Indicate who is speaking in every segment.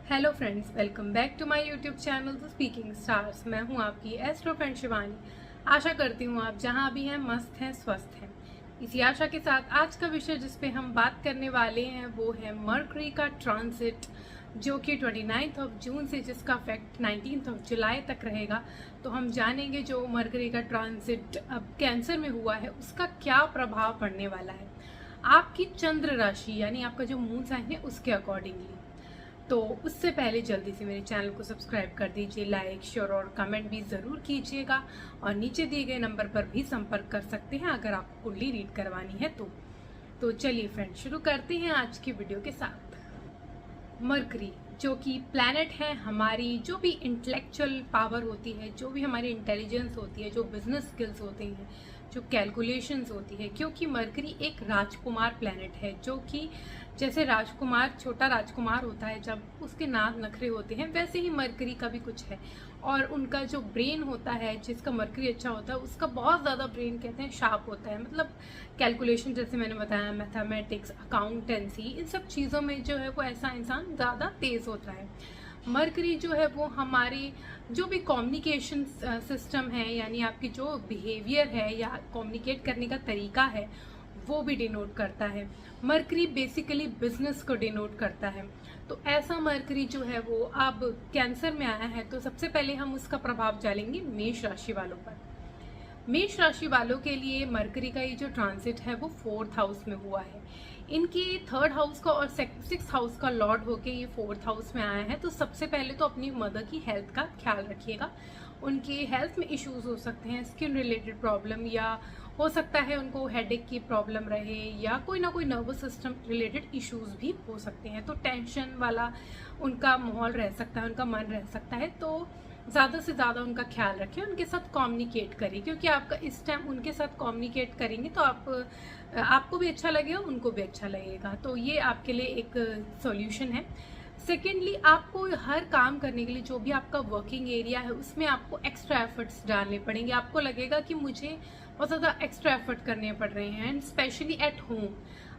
Speaker 1: Hello friends, welcome back to my YouTube channel the speaking stars. मैं हूं आपकी astro friend Shivani. आशा करती हूं आप जहां भी हैं मस्त हैं, स्वस्थ हैं। इसी आशा के साथ आज का विषय जिस पे हम बात करने वाले हैं वो है मरकरी का ट्रांजिट, जो कि 29 जून से जिसका इफेक्ट 19 जुलाई तक रहेगा। तो हम जानेंगे जो मरकरी का ट्रांजिट अब कैंसर में हुआ है उसका क्या प्रभाव पड़ने वाला है आपकी चंद्र राशि यानी आपका जो मून साइन है उसके अकॉर्डिंगली। तो उससे पहले जल्दी से मेरे चैनल को सब्सक्राइब कर दीजिए, लाइक शेयर और कमेंट भी ज़रूर कीजिएगा और नीचे दिए गए नंबर पर भी संपर्क कर सकते हैं अगर आपको कुंडली रीड करवानी है तो चलिए फ्रेंड्स शुरू करते हैं आज की वीडियो के साथ। मरकरी जो कि प्लैनेट है, हमारी जो भी इंटेलेक्चुअल पावर होती है, जो भी हमारी इंटेलिजेंस होती है, जो बिजनेस स्किल्स होते हैं, जो कैलकुलेशंस होती है, क्योंकि मरकरी एक राजकुमार प्लैनेट है जो कि जैसे राजकुमार छोटा राजकुमार होता है जब उसके नाक नखरे होते हैं, वैसे ही मरकरी का भी कुछ है। और उनका जो ब्रेन होता है, जिसका मरकरी अच्छा होता है उसका बहुत ज़्यादा ब्रेन कहते हैं शार्प होता है। मतलब कैलकुलेशन जैसे मैंने बताया, मैथमेटिक्स, अकाउंटेंसी, इन सब चीज़ों में जो है वो ऐसा इंसान ज़्यादा तेज़ होता है। मरकरी जो है वो हमारी जो भी कम्युनिकेशन सिस्टम है यानी आपकी जो बिहेवियर है या कम्युनिकेट करने का तरीका है वो भी डिनोट करता है। मरकरी बेसिकली बिजनेस को डिनोट करता है। तो ऐसा मरकरी जो है वो अब कैंसर में आया है। तो सबसे पहले हम उसका प्रभाव जानेंगे मेष राशि वालों पर। मेष राशि वालों के लिए मरकरी का ये जो ट्रांजिट है वो 4th हाउस में हुआ है। इनके 3rd हाउस का और 6th हाउस का लॉर्ड होके ये 4th हाउस में आया है। तो सबसे पहले तो अपनी मदर की हेल्थ का ख्याल रखिएगा। उनके हेल्थ में इश्यूज हो सकते हैं, स्किन रिलेटेड प्रॉब्लम, या हो सकता है उनको हेडेक की प्रॉब्लम रहे, या कोई ना कोई नर्वस सिस्टम रिलेटेड इश्यूज भी हो सकते हैं। तो टेंशन वाला उनका माहौल रह सकता है, उनका मन रह सकता है। तो ज़्यादा से ज़्यादा उनका ख्याल रखें, उनके साथ कम्युनिकेट करें, क्योंकि आपका इस टाइम उनके साथ कम्युनिकेट करेंगे तो आपको भी अच्छा लगेगा, उनको भी अच्छा लगेगा। तो ये आपके लिए एक सॉल्यूशन है। सेकेंडली, आपको हर काम करने के लिए जो भी आपका वर्किंग एरिया है उसमें आपको एक्स्ट्रा एफर्ट्स डालने पड़ेंगे। आपको लगेगा कि मुझे बहुत ज़्यादा एक्स्ट्रा एफर्ट करने पड़ रहे हैं। एंड स्पेशली एट होम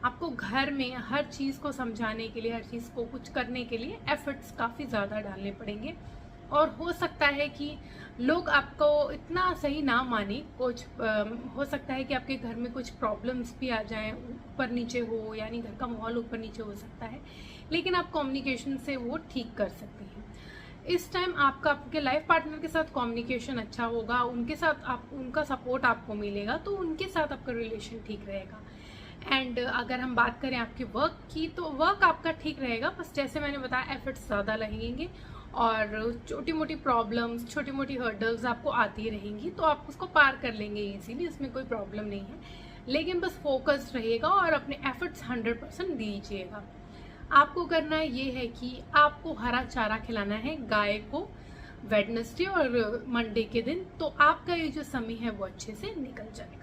Speaker 1: आपको घर में हर चीज़ को समझाने के लिए, हर चीज़ को कुछ करने के लिए एफर्ट्स काफ़ी ज़्यादा डालने पड़ेंगे। और हो सकता है कि लोग आपको इतना सही ना माने, कुछ हो सकता है कि आपके घर में कुछ प्रॉब्लम्स भी आ जाएं, ऊपर नीचे हो, यानी घर का माहौल ऊपर नीचे हो सकता है, लेकिन आप कम्युनिकेशन से वो ठीक कर सकते हैं। इस टाइम आपका आपके लाइफ पार्टनर के साथ कम्युनिकेशन अच्छा होगा, उनके साथ उनका सपोर्ट आपको मिलेगा, तो उनके साथ आपका रिलेशन ठीक रहेगा। एंड अगर हम बात करें आपके वर्क की, तो वर्क आपका ठीक रहेगा, बस जैसे मैंने बताया एफर्ट्स ज़्यादा लगेंगे और छोटी मोटी प्रॉब्लम्स, छोटी मोटी हर्डल्स आपको आती रहेंगी, तो आप उसको पार कर लेंगे इजीली, इसमें कोई प्रॉब्लम नहीं है। लेकिन बस फोकस्ड रहिएगा और अपने एफर्ट्स 100% दीजिएगा। आपको करना ये है कि आपको हरा चारा खिलाना है गाय को वेडनेसडे और मंडे के दिन, तो आपका ये जो समय है वो अच्छे से निकल जाएगा।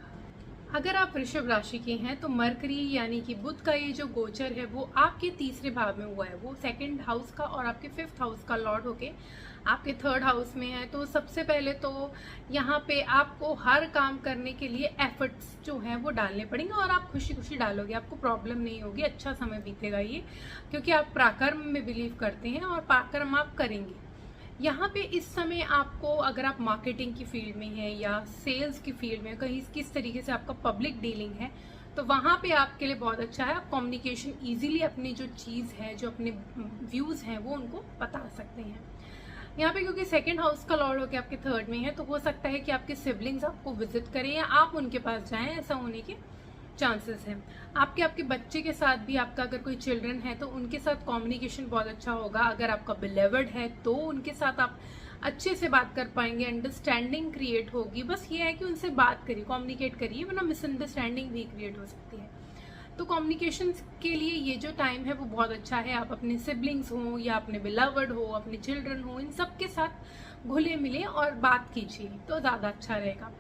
Speaker 1: अगर आप वृषभ राशि के हैं तो मरकरी यानी कि बुध का ये जो गोचर है वो आपके तीसरे भाव में हुआ है। वो 2nd हाउस का और आपके 5th हाउस का लॉर्ड होके आपके 3rd हाउस में है। तो सबसे पहले तो यहाँ पे आपको हर काम करने के लिए एफर्ट्स जो है वो डालने पड़ेंगे और आप खुशी खुशी डालोगे, आपको प्रॉब्लम नहीं होगी, अच्छा समय बीतेगा ये, क्योंकि आप पराक्रम में बिलीव करते हैं और पराक्रम आप करेंगे। यहाँ पे इस समय आपको, अगर आप मार्केटिंग की फील्ड में हैं या सेल्स की फील्ड में, कहीं किस तरीके से आपका पब्लिक डीलिंग है, तो वहाँ पे आपके लिए बहुत अच्छा है। आप कम्युनिकेशन इजीली अपनी जो चीज़ है, जो अपने व्यूज़ हैं वो उनको बता सकते हैं। यहाँ पे क्योंकि 2nd हाउस का लॉर्ड होकर आपके 3rd में है, तो हो सकता है कि आपके सिबलिंग्स आपको विजिट करें या आप उनके पास जाएं, ऐसा होने के चांसेस हैं। आपके बच्चे के साथ भी, आपका अगर कोई चिल्ड्रन है तो उनके साथ कम्युनिकेशन बहुत अच्छा होगा। अगर आपका बिलीवर्ड है तो उनके साथ आप अच्छे से बात कर पाएंगे, अंडरस्टैंडिंग क्रिएट होगी। बस ये है कि उनसे बात करिए, कम्युनिकेट करिए, वरना मिसअंडरस्टैंडिंग भी क्रिएट हो सकती है। तो कम्युनिकेशन के लिए ये जो टाइम है वो बहुत अच्छा है। आप अपने सिबलिंग्स हो या अपने बिलवर्ड हो, अपने चिल्ड्रन हो, इन सब के साथ घुले मिले और बात कीजिए तो ज़्यादा अच्छा रहेगा।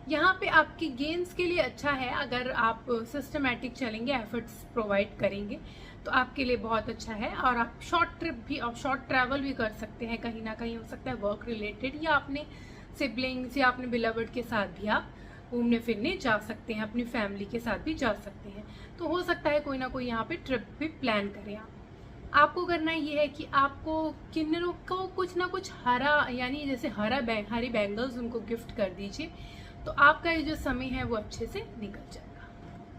Speaker 1: यहाँ पे आपकी गेम्स के लिए अच्छा है। अगर आप सिस्टमैटिक चलेंगे, एफर्ट्स प्रोवाइड करेंगे तो आपके लिए बहुत अच्छा है। और आप शॉर्ट ट्रिप भी और शॉर्ट ट्रैवल भी कर सकते हैं, कहीं ना कहीं हो सकता है वर्क रिलेटेड, या अपने सिबलिंग्स या अपने बिलवर्ड के साथ भी आप घूमने फिरने जा सकते हैं, अपनी फैमिली के साथ भी जा सकते हैं। तो हो सकता है कोई ना कोई यहाँ पे ट्रिप भी प्लान करें आप। आपको करना ये है कि आपको किन्नरों को कुछ ना कुछ हरा, यानी जैसे हरी बैंगल्स उनको गिफ्ट कर दीजिए, तो आपका ये जो समय है वो अच्छे से निकल जाएगा।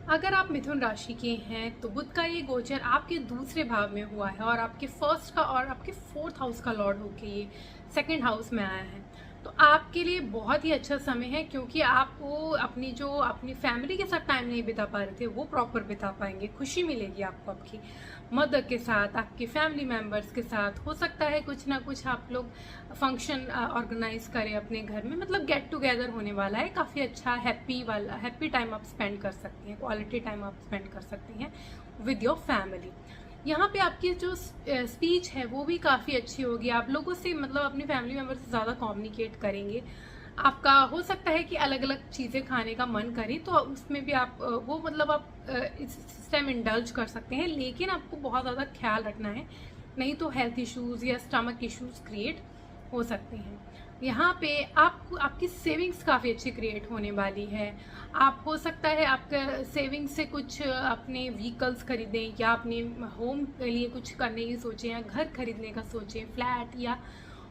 Speaker 1: अगर आप मिथुन राशि के हैं तो बुध का ये गोचर आपके दूसरे भाव में हुआ है और आपके फर्स्ट का और आपके फोर्थ हाउस का लॉर्ड होके ये सेकंड हाउस में आया है। तो आपके लिए बहुत ही अच्छा समय है, क्योंकि आपको अपनी फैमिली के साथ टाइम नहीं बिता पा रहे थे वो प्रॉपर बिता पाएंगे। खुशी मिलेगी आपको आपकी मदर के साथ, आपके फैमिली मेंबर्स के साथ। हो सकता है कुछ ना कुछ आप लोग फंक्शन ऑर्गेनाइज करें अपने घर में, मतलब गेट टुगेदर होने वाला है। काफ़ी अच्छा हैप्पी टाइम आप स्पेंड कर सकती हैं, क्वालिटी टाइम आप स्पेंड कर सकती हैं विद योर फैमिली। यहाँ पे आपकी जो स्पीच है वो भी काफ़ी अच्छी होगी। आप लोगों से, मतलब अपनी फैमिली मेम्बर से ज़्यादा कम्युनिकेट करेंगे। आपका हो सकता है कि अलग अलग चीज़ें खाने का मन करे, तो उसमें भी आप आप इस टाइम इंडल्ज कर सकते हैं, लेकिन आपको बहुत ज़्यादा ख्याल रखना है, नहीं तो हेल्थ इश्यूज़ या स्टमक इश्यूज़ क्रिएट हो सकते हैं। यहाँ पे आपकी सेविंग्स काफ़ी अच्छी क्रिएट होने वाली है। आप हो सकता है आपका सेविंग्स से कुछ अपने व्हीकल्स खरीदें या अपने होम के लिए कुछ करने की सोचें, या घर खरीदने का सोचें, फ्लैट, या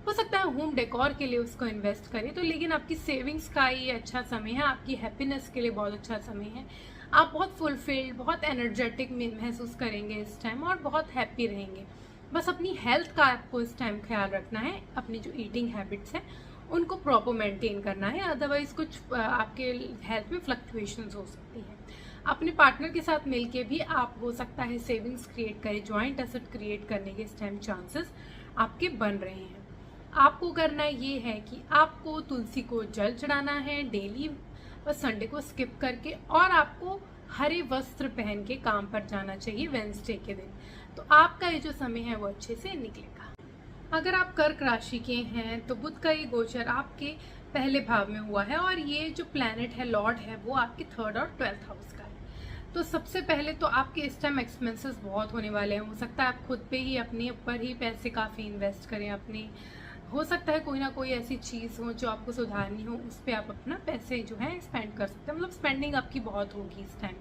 Speaker 1: हो सकता है होम डेकोर के लिए उसको इन्वेस्ट करें। तो लेकिन आपकी सेविंग्स का ये अच्छा समय है, आपकी हैप्पीनेस के लिए बहुत अच्छा समय है। आप बहुत फुलफिल्ड, बहुत एनर्जेटिक महसूस करेंगे इस टाइम और बहुत हैप्पी रहेंगे। बस अपनी हेल्थ का आपको इस टाइम ख्याल रखना है, अपनी जो ईटिंग हैबिट्स हैं उनको प्रॉपर मेंटेन करना है, अदरवाइज कुछ आपके हेल्थ में फ्लक्चुएशंस हो सकती है। अपने पार्टनर के साथ मिलके भी आप हो सकता है सेविंग्स क्रिएट करें, जॉइंट एसेट क्रिएट करने के इस टाइम चांसेस आपके बन रहे हैं। आपको करना ये है कि आपको तुलसी को जल चढ़ाना है डेली, बस संडे को स्किप करके, और आपको हरे वस्त्र पहन के काम पर जाना चाहिए वेंसडे के दिन। तो आपका ये जो समय है वो अच्छे से निकलेगा। अगर आप कर्क राशि के हैं तो बुध का ये गोचर आपके पहले भाव में हुआ है, और ये जो प्लैनेट है, लॉर्ड है, वो आपके 3rd और 12th हाउस का है। तो सबसे पहले तो आपके इस टाइम एक्सपेंसेस बहुत होने वाले हैं। हो सकता है आप खुद पे ही, अपने ऊपर ही पैसे काफ़ी इन्वेस्ट करें अपने। हो सकता है कोई ना कोई ऐसी चीज़ हो जो आपको सुधारनी हो, उस पर आप अपना पैसे जो है स्पेंड कर सकते हैं। मतलब स्पेंडिंग आपकी बहुत होगी इस टाइम,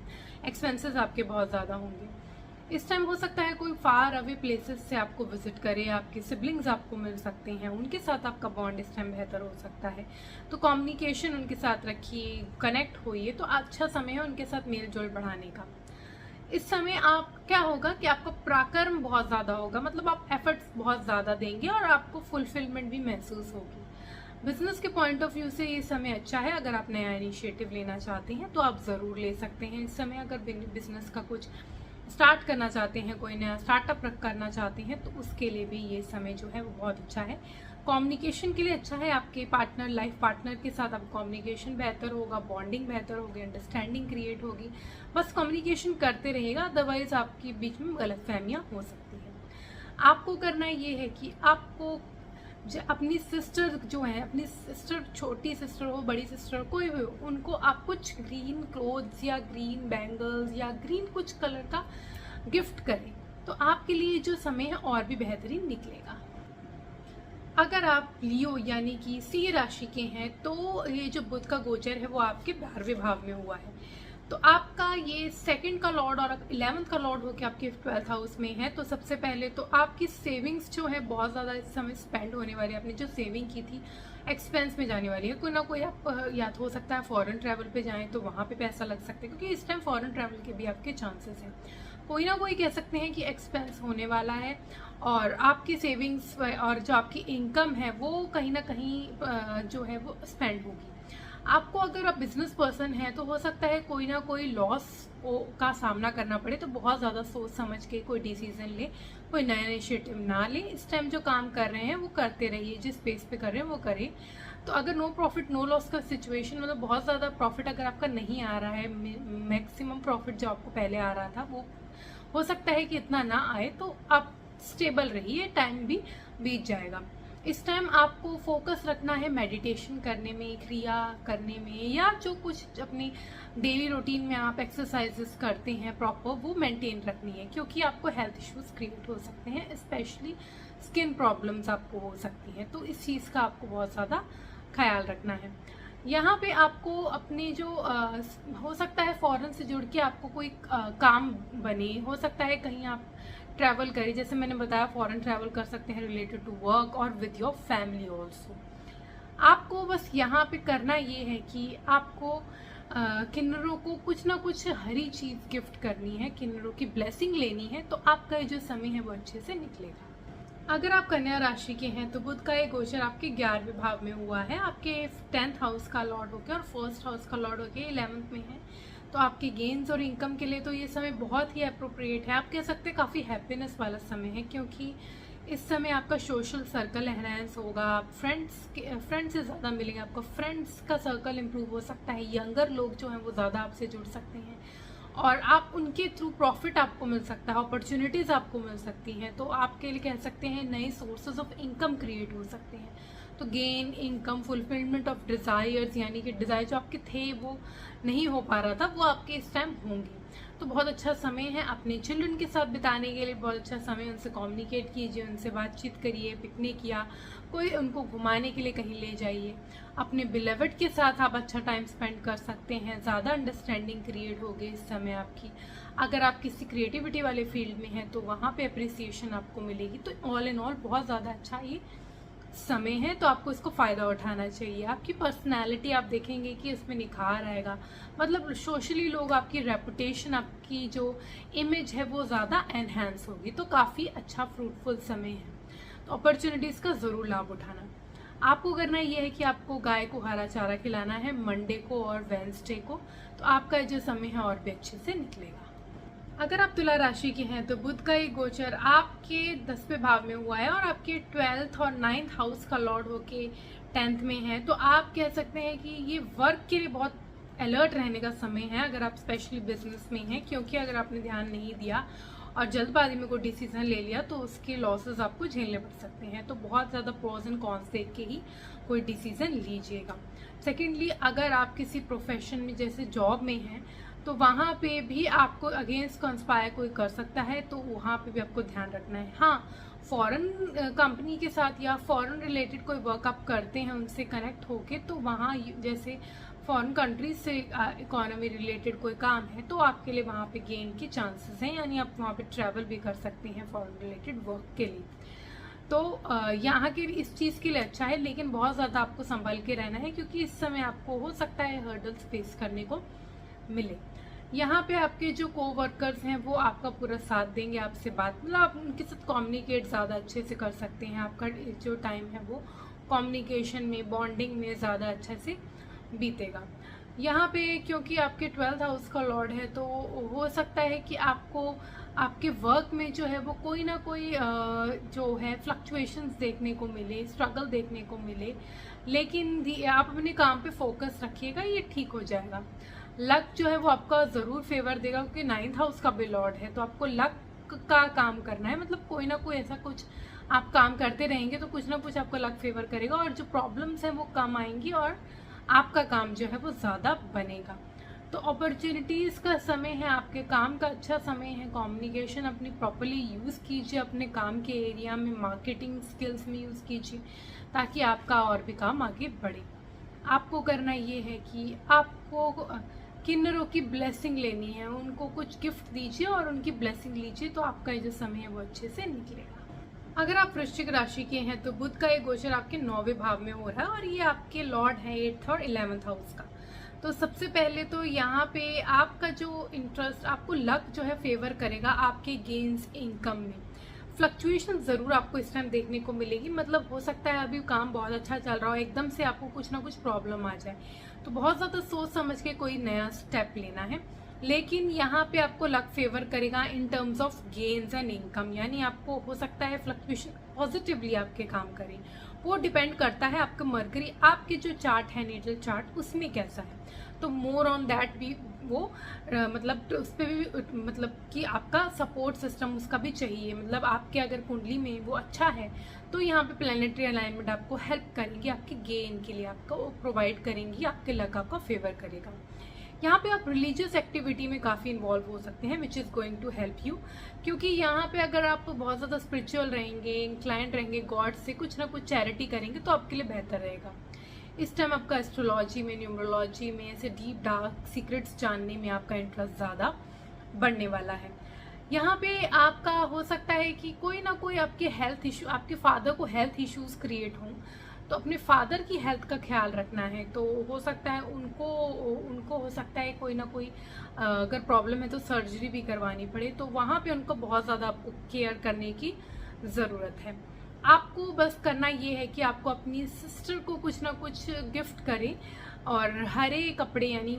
Speaker 1: एक्सपेंसेस आपके बहुत ज़्यादा होंगे इस टाइम। हो सकता है कोई फार अवे प्लेसेस से आपको विजिट करे, आपके सिबलिंग्स आपको मिल सकते हैं, उनके साथ आपका बॉन्ड इस टाइम बेहतर हो सकता है। तो कम्युनिकेशन उनके साथ रखिए, कनेक्ट होइए, तो अच्छा समय है उनके साथ मेल जोल बढ़ाने का। इस समय आप क्या होगा कि आपका पराक्रम बहुत ज़्यादा होगा, मतलब आप एफर्ट्स बहुत ज़्यादा देंगे और आपको फुलफिलमेंट भी महसूस होगी। बिजनेस के पॉइंट ऑफ व्यू से ये समय अच्छा है। अगर आप नया इनिशिएटिव लेना चाहते हैं तो आप ज़रूर ले सकते हैं इस समय। अगर बिजनेस का कुछ स्टार्ट करना चाहते हैं, कोई नया स्टार्टअप करना चाहते हैं, तो उसके लिए भी ये समय जो है वो बहुत अच्छा है। कम्युनिकेशन के लिए अच्छा है। आपके लाइफ पार्टनर के साथ आप कम्युनिकेशन बेहतर होगा, बॉन्डिंग बेहतर होगी, अंडरस्टैंडिंग क्रिएट होगी। बस कम्युनिकेशन करते रहिएगा, अदरवाइज आपके बीच में गलतफहमियां हो सकती हैं। आपको करना ये है कि आपको अपनी सिस्टर जो है, अपनी सिस्टर, छोटी सिस्टर हो, बड़ी सिस्टर, कोई भी हो, उनको आप कुछ ग्रीन क्लोथ्स या ग्रीन बैंगल्स या ग्रीन कुछ कलर का गिफ्ट करें, तो आपके लिए जो समय है और भी बेहतरीन निकलेगा। अगर आप लियो यानी कि सी राशि के हैं तो ये जो बुध का गोचर है वो आपके 12वें भाव में हुआ है। तो आपका ये 2nd का लॉर्ड और 11th का लॉर्ड होकर आपके 12th हाउस में है। तो सबसे पहले तो आपकी सेविंग्स जो है बहुत ज़्यादा इस समय स्पेंड होने वाली है। आपने जो सेविंग की थी एक्सपेंस में जाने वाली है। कोई ना कोई आप या तो हो सकता है फॉरेन ट्रैवल पे जाएं तो वहाँ पे पैसा लग सकता है, क्योंकि इस टाइम फॉरेन ट्रैवल के भी आपके चांसेस हैं। कोई ना कोई कह सकते हैं कि एक्सपेंस होने वाला है, और आपकी सेविंग्स और जो आपकी इनकम है वो कहीं ना कहीं जो है वो स्पेंड होगी। आपको, अगर आप बिजनेस पर्सन हैं तो हो सकता है कोई ना कोई लॉस का सामना करना पड़े, तो बहुत ज़्यादा सोच समझ के कोई डिसीजन ले, कोई नया इनिशिएटिव ना ले। इस टाइम जो काम कर रहे हैं वो करते रहिए, जिस पेस पे कर रहे हैं वो करें। तो अगर नो प्रॉफिट नो लॉस का सिचुएशन, मतलब बहुत ज़्यादा प्रॉफिट अगर आपका नहीं आ रहा है, मैक्सिमम प्रॉफिट जो आपको पहले आ रहा था वो हो सकता है कि इतना ना आए, तो आप स्टेबल रहिए, टाइम भी बीत जाएगा। इस टाइम आपको फोकस रखना है मेडिटेशन करने में, क्रिया करने में, या जो कुछ अपनी डेली रूटीन में आप एक्सरसाइजेस करते हैं प्रॉपर, वो मेंटेन रखनी है, क्योंकि आपको हेल्थ इश्यूज क्रिएट हो सकते हैं, स्पेशली स्किन प्रॉब्लम्स आपको हो सकती हैं। तो इस चीज़ का आपको बहुत ज़्यादा ख्याल रखना है। यहाँ पे आपको अपने जो हो सकता है फॉरेन से जुड़ के आपको कोई काम बने, हो सकता है कहीं आप ट्रैवल करें, जैसे मैंने बताया फॉरेन ट्रैवल कर सकते हैं रिलेटेड टू वर्क और विद योर फैमिली ऑल्सो। आपको बस यहाँ पे करना ये है कि आपको किन्नरों को कुछ ना कुछ हरी चीज़ गिफ्ट करनी है, किन्नरों की ब्लेसिंग लेनी है, तो आपका जो समय है वो अच्छे से निकलेगा। अगर आप कन्या राशि के हैं तो बुध का ये गोचर आपके 11वें भाव में हुआ है, आपके 10th हाउस का लॉर्ड होके और 1st हाउस का लॉर्ड होके 11th में है। तो आपके गेन्स और इनकम के लिए तो ये समय बहुत ही अप्रोप्रिएट है। आप कह सकते हैं काफ़ी हैप्पीनेस वाला समय है, क्योंकि इस समय आपका सोशल सर्कल एनहांस होगा, आप फ्रेंड्स से ज़्यादा मिलेंगे, आपका फ्रेंड्स का सर्कल इम्प्रूव हो सकता है, यंगर लोग जो हैं वो ज़्यादा आपसे जुड़ सकते हैं और आप उनके थ्रू प्रॉफिट आपको मिल सकता है, अपॉर्चुनिटीज़ आपको मिल सकती हैं। तो आपके लिए कह सकते हैं नए सोर्सेज ऑफ इनकम क्रिएट हो सकते हैं। तो gain, income, fulfilment of desires, यानी कि डिज़ायर जो आपके थे वो नहीं हो पा रहा था, वो आपके इस टाइम होंगे। तो बहुत अच्छा समय है अपने चिल्ड्रन के साथ बिताने के लिए, बहुत अच्छा समय। उनसे कम्युनिकेट कीजिए, उनसे बातचीत करिए, पिकनिक या कोई उनको घुमाने के लिए कहीं ले जाइए। अपने बिलेवड के साथ आप अच्छा टाइम स्पेंड कर सकते हैं, ज़्यादा अंडरस्टैंडिंग क्रिएट होगी इस समय आपकी। अगर आप किसी क्रिएटिविटी वाले फील्ड में हैं तो वहाँ पे अप्रिसिएशन आपको मिलेगी। तो ऑल इन ऑल बहुत ज़्यादा अच्छा ये समय है, तो आपको इसको फ़ायदा उठाना चाहिए। आपकी पर्सनैलिटी आप देखेंगे कि इसमें निखार आएगा, मतलब सोशली लोग, आपकी रेपुटेशन, आपकी जो इमेज है वो ज़्यादा एनहेंस होगी। तो काफ़ी अच्छा फ्रूटफुल समय है, तो अपॉर्चुनिटीज़ का ज़रूर लाभ उठाना। आपको करना ये है कि आपको गाय को हरा चारा खिलाना है मंडे को और वेंसडे को, तो आपका जो समय है और भी अच्छे से निकलेगा। अगर आप तुला राशि के हैं तो बुध का ये गोचर आपके 10वें भाव में हुआ है और आपके 12th और 9th हाउस का लॉर्ड होके 10th में है। तो आप कह सकते हैं कि ये वर्क के लिए बहुत अलर्ट रहने का समय है, अगर आप स्पेशली बिजनेस में हैं, क्योंकि अगर आपने ध्यान नहीं दिया और जल्दबाजी में कोई डिसीजन ले लिया तो उसके लॉसेस आपको झेलने पड़ सकते हैं। तो बहुत ज़्यादा प्रोज एंड कॉन्स देख के ही कोई डिसीजन लीजिएगा। सेकेंडली, अगर आप किसी प्रोफेशन में जैसे जॉब में हैं तो वहाँ पे भी आपको अगेंस्ट कंस्पायर कोई कर सकता है, तो वहाँ पे भी आपको ध्यान रखना है। हाँ, फॉरेन कंपनी के साथ या फॉरेन रिलेटेड कोई वर्क आप करते हैं उनसे कनेक्ट होके, तो वहाँ जैसे फॉरेन कंट्रीज से इकोनॉमी रिलेटेड कोई काम है तो आपके लिए वहाँ पे गेन के चांसेस हैं, यानी आप वहाँ पे ट्रैवल भी कर सकते हैं फॉरेन रिलेटेड वर्क के लिए। तो यहाँ के इस चीज़ के लिए अच्छा है, लेकिन बहुत ज़्यादा आपको संभल के रहना है, क्योंकि इस समय आपको हो सकता है हर्डल्स फेस करने को मिले। यहाँ पे आपके जो कोवर्कर्स हैं वो आपका पूरा साथ देंगे, आपसे बात, मतलब आप उनके साथ कम्युनिकेट ज़्यादा अच्छे से कर सकते हैं। आपका जो टाइम है वो कम्युनिकेशन में, बॉन्डिंग में ज़्यादा अच्छे से बीतेगा। यहाँ पे क्योंकि आपके 12th हाउस का लॉर्ड है तो हो सकता है कि आपको आपके वर्क में जो है वो कोई ना कोई जो है फ्लक्चुएशंस देखने को मिले, स्ट्रगल देखने को मिले, लेकिन आप अपने काम पे फोकस रखिएगा, ये ठीक हो जाएगा। लक जो है वो आपका ज़रूर फेवर देगा, क्योंकि 9th हाउस का भी लॉर्ड है, तो आपको लक का काम करना है, मतलब कोई ना कोई ऐसा कुछ आप काम करते रहेंगे तो कुछ ना कुछ आपका लक फेवर करेगा और जो प्रॉब्लम्स हैं वो कम आएंगी और आपका काम जो है वो ज़्यादा बनेगा। तो अपॉर्चुनिटीज़ का समय है, आपके काम का अच्छा समय है। कम्युनिकेशन अपनी प्रॉपरली यूज़ कीजिए, अपने काम के एरिया में, मार्केटिंग स्किल्स में यूज़ कीजिए, ताकि आपका और भी काम आगे बढ़े। आपको करना ये है कि आपको किन्नरों की ब्लेसिंग लेनी है, उनको कुछ गिफ्ट दीजिए और उनकी ब्लेसिंग लीजिए, तो आपका जो समय है वो अच्छे से निकलेगा। अगर आप वृश्चिक राशि के हैं तो बुध का ये गोचर आपके 9वें भाव में हो रहा है और ये आपके लॉर्ड है 8th और 11th हाउस का। तो सबसे पहले तो यहाँ पे आपका जो इंटरेस्ट, आपको लक जो है फेवर करेगा आपके गेन्स, इनकम में। फ्लक्चुएशन ज़रूर आपको इस टाइम देखने को मिलेगी, मतलब हो सकता है अभी काम बहुत अच्छा चल रहा हो, एकदम से आपको कुछ ना कुछ प्रॉब्लम आ जाए, तो बहुत ज़्यादा सोच समझ के कोई नया स्टेप लेना है। लेकिन यहाँ पे आपको लक फेवर करेगा in terms of gains and income, यानी आपको हो सकता है फ्लक्चुएशन पॉजिटिवली आपके काम करें। वो डिपेंड करता है आपका मरकरी, आपके जो चार्ट है नेटल चार्ट, उसमें कैसा है, तो मोर ऑन दैट भी वो मतलब उस पर भी मतलब कि आपका सपोर्ट सिस्टम उसका भी चाहिए, मतलब आपके अगर कुंडली में वो अच्छा है तो यहाँ पे प्लैनेटरी अलाइनमेंट आपको हेल्प करेंगी, आपके गेन के लिए आपको प्रोवाइड करेंगी, आपके लक आपका फेवर करेगा। यहाँ पे आप रिलीजियस एक्टिविटी में काफ़ी इन्वॉल्व हो सकते हैं, which is going to help you, क्योंकि यहाँ पे अगर आप बहुत ज़्यादा स्पिरिचुअल रहेंगे, इंक्लाइंड रहेंगे, गॉड से कुछ ना कुछ चैरिटी करेंगे तो आपके लिए बेहतर रहेगा। इस टाइम आपका एस्ट्रोलॉजी में, न्यूमरोलॉजी में, ऐसे डीप डार्क सीक्रेट्स जानने में आपका इंटरेस्ट ज़्यादा बढ़ने वाला है। यहाँ पे आपका हो सकता है कि कोई ना कोई आपके हेल्थ इशू, आपके फादर को हेल्थ इश्यूज क्रिएट हों, तो अपने फादर की हेल्थ का ख्याल रखना है। तो हो सकता है उनको हो सकता है कोई ना कोई अगर प्रॉब्लम है तो सर्जरी भी करवानी पड़े, तो वहाँ पे उनको बहुत ज़्यादा आपको केयर करने की ज़रूरत है। आपको बस करना ये है कि आपको अपनी सिस्टर को कुछ ना कुछ गिफ्ट करें और हरे कपड़े यानी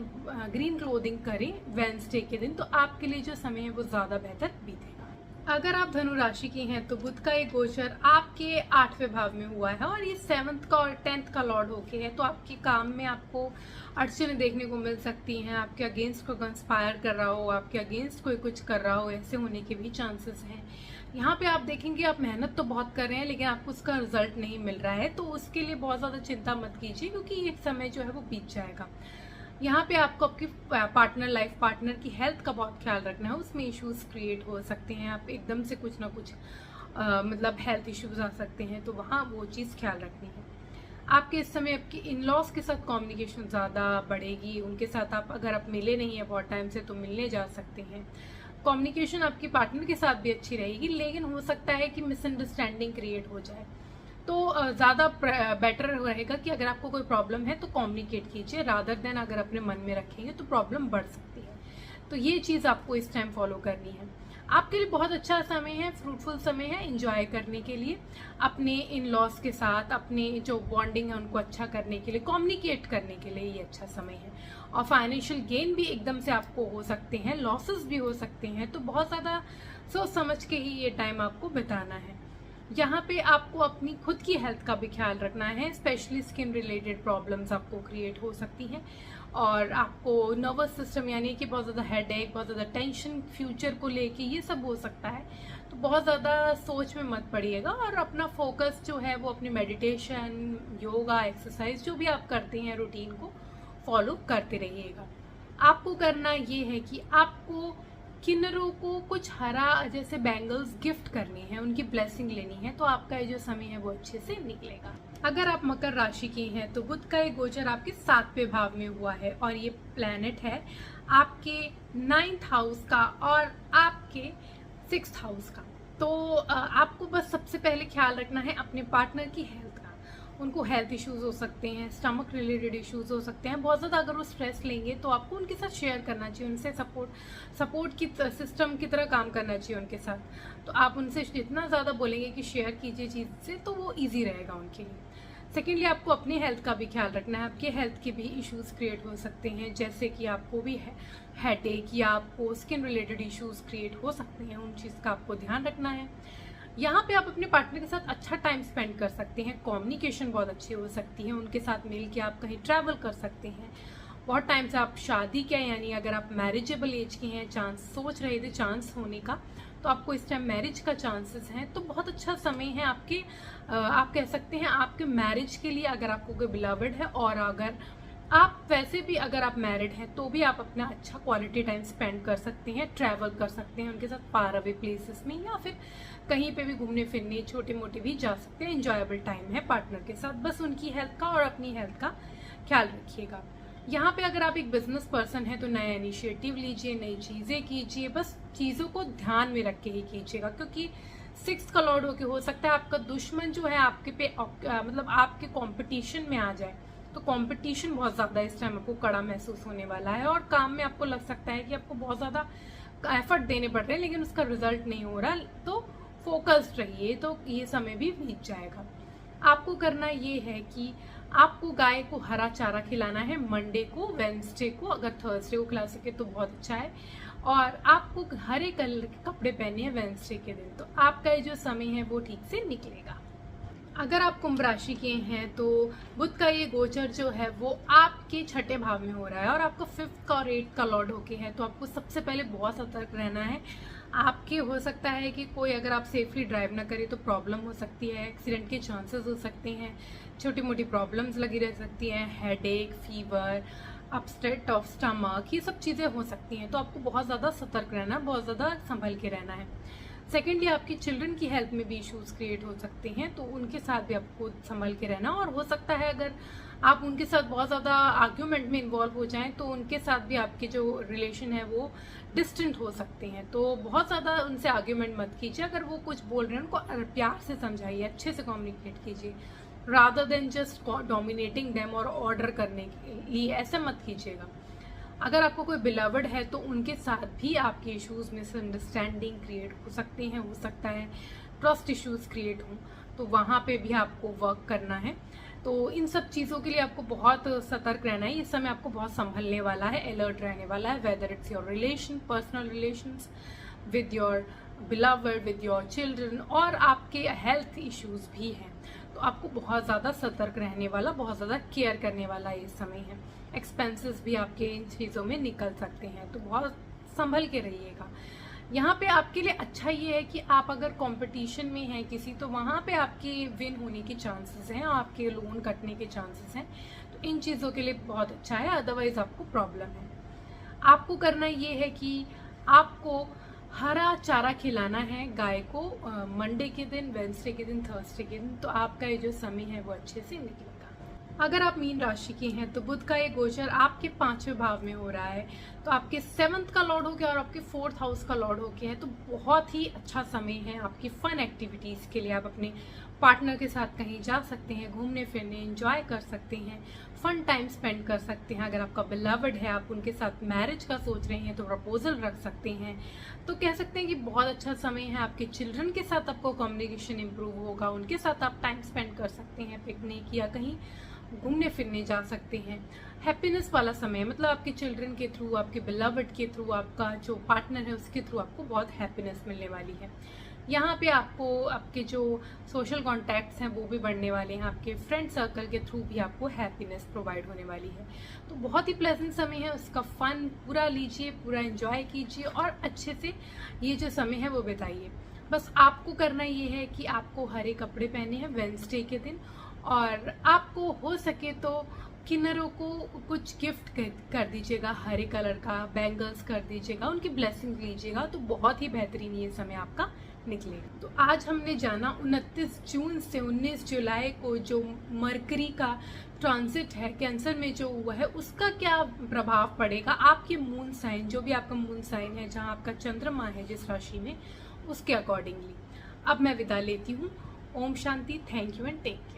Speaker 1: ग्रीन क्लोथिंग करें वेडनेसडे के दिन, तो आपके लिए जो समय है वो ज़्यादा बेहतर बीतेगा। अगर आप धनु राशि की हैं तो बुध का एक गोचर आपके 8वें भाव में हुआ है और ये 7th का और 10th का लॉर्ड होके है, तो आपके काम में आपको अड़चनें देखने को मिल सकती हैं। आपके अगेंस्ट कोई कंस्पायर कर रहा हो, आपके अगेंस्ट कोई कुछ कर रहा हो, ऐसे होने के भी चांसेस हैं। यहाँ पे आप देखेंगे आप मेहनत तो बहुत कर रहे हैं लेकिन आपको उसका रिजल्ट नहीं मिल रहा है, तो उसके लिए बहुत ज़्यादा चिंता मत कीजिए क्योंकि ये समय जो है वो बीत जाएगा। यहाँ पे आपको आपकी पार्टनर, लाइफ पार्टनर की हेल्थ का बहुत ख्याल रखना है, उसमें इश्यूज क्रिएट हो सकते हैं। आप एकदम से कुछ ना कुछ मतलब हेल्थ इश्यूज आ सकते हैं, तो वहाँ वो चीज़ ख्याल रखनी है। आपके इस समय आपके इन लॉज के साथ कम्युनिकेशन ज़्यादा बढ़ेगी, उनके साथ आप अगर आप मिले नहीं हैं बहुत टाइम से तो मिलने जा सकते हैं। कम्युनिकेशन आपकी पार्टनर के साथ भी अच्छी रहेगी, लेकिन हो सकता है कि मिसअंडरस्टैंडिंग क्रिएट हो जाए, तो ज़्यादा बेटर रहेगा कि अगर आपको कोई प्रॉब्लम है तो कम्युनिकेट कीजिए रादर देन अगर अपने मन में रखेंगे तो प्रॉब्लम बढ़ सकती है। तो ये चीज़ आपको इस टाइम फॉलो करनी है। आपके लिए बहुत अच्छा समय है, फ्रूटफुल समय है एंजॉय करने के लिए, अपने इन लॉज के साथ अपने जो बॉन्डिंग है उनको अच्छा करने के लिए, कम्युनिकेट करने के लिए ये अच्छा समय है। और फाइनेंशियल गेन भी एकदम से आपको हो सकते हैं, लॉसेस भी हो सकते हैं, तो बहुत ज़्यादा सोच समझ के ही ये टाइम आपको बिताना है। यहाँ पे आपको अपनी खुद की हेल्थ का भी ख्याल रखना है, स्पेशली स्किन रिलेटेड प्रॉब्लम्स आपको क्रिएट हो सकती हैं और आपको नर्वस सिस्टम यानी कि बहुत ज़्यादा हेडेक, बहुत ज़्यादा टेंशन फ्यूचर को लेके ये सब हो सकता है। तो बहुत ज़्यादा सोच में मत पड़िएगा और अपना फोकस जो है वो अपनी मेडिटेशन, योगा, एक्सरसाइज जो भी आप करते हैं रूटीन को फॉलो करते रहिएगा। आपको करना ये है कि आपको किन्नरों को कुछ हरा जैसे बैंगल्स गिफ्ट करनी है, उनकी ब्लेसिंग लेनी है, तो आपका ये जो समय है वो अच्छे से निकलेगा। अगर आप मकर राशि की हैं तो बुध का एक गोचर आपके 7वें भाव में हुआ है और ये प्लैनेट है आपके 9th हाउस का और आपके 6th हाउस का। तो आपको बस सबसे पहले ख्याल रखना है अपने पार्टनर की हेल्थ का। उनको हेल्थ इश्यूज हो सकते हैं, स्टमक रिलेटेड इश्यूज हो सकते हैं, बहुत ज़्यादा अगर वो स्ट्रेस लेंगे तो आपको उनके साथ शेयर करना चाहिए, उनसे सपोर्ट की सिस्टम की तरह काम करना चाहिए उनके साथ। तो आप उनसे जितना ज़्यादा बोलेंगे कि शेयर कीजिए चीज़ से तो वो ईजी रहेगा उनके लिए। सेकेंडली आपको अपनी हेल्थ का भी ख्याल रखना है, आपके हेल्थ के भी इश्यूज क्रिएट हो सकते हैं, जैसे कि आपको भी हेडेक या आपको स्किन रिलेटेड इश्यूज क्रिएट हो सकते हैं, उन चीज़ का आपको ध्यान रखना है। यहाँ पे आप अपने पार्टनर के साथ अच्छा टाइम स्पेंड कर सकते हैं, कम्युनिकेशन बहुत अच्छी हो सकती है, उनके साथ मिल के आप कहीं ट्रैवल कर सकते हैं। बहुत टाइम से आप शादी क्या यानी अगर आप मैरिजेबल एज के हैं, चांस सोच रहे थे चांस होने का, तो आपको इस टाइम मैरिज का चांसेस हैं, तो बहुत अच्छा समय है आपके आप कह सकते हैं आपके मैरिज के लिए। अगर आपको कोई बिलवड है और अगर आप वैसे भी अगर आप मैरिड हैं तो भी आप अपना अच्छा क्वालिटी टाइम स्पेंड कर सकते हैं, ट्रैवल कर सकते हैं उनके साथ फार अवे प्लेसेस में, या फिर कहीं पे भी घूमने फिरने छोटे मोटे भी जा सकते हैं। एंजॉयबल टाइम है पार्टनर के साथ, बस उनकी हेल्थ का और अपनी हेल्थ का ख्याल रखिएगा। यहाँ पे अगर आप एक बिजनेस पर्सन है तो नया इनिशिएटिव लीजिए, नई चीज़ें कीजिए, बस चीज़ों को ध्यान में रख के ही कीजिएगा, क्योंकि 6th का लॉर्ड होके हो सकता है आपका दुश्मन जो है आपके पे मतलब आपके कंपटीशन में आ जाए, तो कंपटीशन बहुत ज़्यादा इस टाइम आपको कड़ा महसूस होने वाला है और काम में आपको लग सकता है कि आपको बहुत ज़्यादा एफर्ट देने पड़ रहे हैं लेकिन उसका रिजल्ट नहीं हो रहा, तो फोकस्ड रहिए, तो ये समय भी बीत जाएगा। आपको करना ये है कि आपको गाय को हरा चारा खिलाना है मंडे को, वेडनेसडे को, अगर थर्सडे को खिला सके तो बहुत अच्छा है, और आपको हरे कलर के कपड़े पहने हैं वेडनेसडे के दिन, तो आपका ये जो समय है वो ठीक से निकलेगा। अगर आप कुंभ राशि के हैं तो बुध का ये गोचर जो है वो आपके 6ठे भाव में हो रहा है और आपका 5th का और 8th का लॉर्ड होके है, तो आपको सबसे पहले बहुत सतर्क रहना है। आपके हो सकता है कि कोई अगर आप सेफली ड्राइव ना करें तो प्रॉब्लम हो सकती है, एक्सीडेंट के चांसेस हो सकते हैं, छोटी मोटी प्रॉब्लम्स लगी रह सकती हैं, headache, fever, upset of stomach, ये सब चीज़ें हो सकती हैं, तो आपको बहुत ज़्यादा सतर्क रहना है, बहुत ज़्यादा संभल के रहना है। सेकेंडली आपके चिल्ड्रन की हेल्थ में भी इश्यूज क्रिएट हो सकते हैं, तो उनके साथ भी आपको संभल के रहना। और हो सकता है अगर आप उनके साथ बहुत ज़्यादा आर्ग्यूमेंट में इन्वॉल्व हो जाएं तो उनके साथ भी आपके जो रिलेशन है वो डिस्टेंट हो सकते हैं। तो बहुत ज़्यादा उनसे आर्ग्यूमेंट मत कीजिए। अगर वो कुछ बोल रहे हैं उनको प्यार से समझाइए, अच्छे से कम्युनिकेट कीजिए, rather than just dominating them और ऑर्डर करने के लिए ऐसा मत कीजिएगा। अगर आपको कोई बिलवर्ड है तो उनके साथ भी आपके इश्यूज, मिसअंडरस्टैंडिंग क्रिएट हो सकते हैं, हो सकता है ट्रस्ट इश्यूज क्रिएट हों, तो वहाँ पे भी आपको वर्क करना है। तो इन सब चीज़ों के लिए आपको बहुत सतर्क रहना है। इस समय आपको बहुत संभलने वाला है, अलर्ट रहने वाला है, whether it's your relation, personal relations with your beloved, with your children, और आपके हेल्थ इश्यूज भी हैं। तो आपको बहुत ज़्यादा सतर्क रहने वाला, बहुत ज़्यादा केयर करने वाला ये समय है। एक्सपेंसेस भी आपके इन चीज़ों में निकल सकते हैं, तो बहुत संभल के रहिएगा। यहाँ पे आपके लिए अच्छा ये है कि आप अगर कंपटीशन में हैं किसी, तो वहाँ पे आपके विन होने के चांसेस हैं, आपके लोन कटने के चांसेस हैं, तो इन चीज़ों के लिए बहुत अच्छा है। अदरवाइज आपको प्रॉब्लम है। आपको करना ये है कि आपको हरा चारा खिलाना है गाय को मंडे के दिन, वेंसडे के दिन, थर्सडे के दिन, तो आपका ये जो समय है वो अच्छे से निकलेगा। अगर आप मीन राशि के हैं तो बुध का ये गोचर आपके 5वें भाव में हो रहा है, तो आपके 7th का लॉर्ड हो गया और आपके 4th हाउस का लॉर्ड हो गया है, तो बहुत ही अच्छा समय है आपकी फन एक्टिविटीज़ के लिए। आप अपने पार्टनर के साथ कहीं जा सकते हैं, घूमने फिरने, एंजॉय कर सकते हैं, फन टाइम स्पेंड कर सकते हैं। अगर आपका बिलवर्ड है, आप उनके साथ मैरिज का सोच रहे हैं तो प्रपोजल रख सकते हैं। तो कह सकते हैं कि बहुत अच्छा समय है। आपके चिल्ड्रन के साथ आपको कम्युनिकेशन इंप्रूव होगा, उनके साथ आप टाइम स्पेंड कर सकते हैं, पिकनिक या कहीं घूमने फिरने जा सकते हैं। हैप्पीनेस वाला समय, मतलब आपके चिल्ड्रन के थ्रू, आपके बिलवर्ड के थ्रू, आपका जो पार्टनर है उसके थ्रू आपको बहुत हैप्पीनेस मिलने वाली है। यहाँ पे आपको आपके जो सोशल कॉन्टैक्ट्स हैं वो भी बढ़ने वाले हैं, आपके फ्रेंड सर्कल के थ्रू भी आपको हैप्पीनेस प्रोवाइड होने वाली है। तो बहुत ही प्लेजेंट समय है, उसका फन पूरा लीजिए, पूरा एंजॉय कीजिए और अच्छे से ये जो समय है वो बिताइए। बस आपको करना ये है कि आपको हरे कपड़े पहने हैं वेंसडे के दिन, और आपको हो सके तो किन्नरों को कुछ गिफ्ट कर दीजिएगा, हरे कलर का बैंगल्स कर दीजिएगा, उनकी ब्लेसिंग लीजिएगा, तो बहुत ही बेहतरीन ये समय आपका निकलेगा। तो आज हमने जाना 29 जून से 19 जुलाई को जो मरकरी का ट्रांजिट है कैंसर में जो हुआ है उसका क्या प्रभाव पड़ेगा आपके मून साइन, जो भी आपका मून साइन है, जहां आपका चंद्रमा है जिस राशि में, उसके अकॉर्डिंगली। अब मैं विदा लेती हूँ। ओम शांति। Thank you and take care.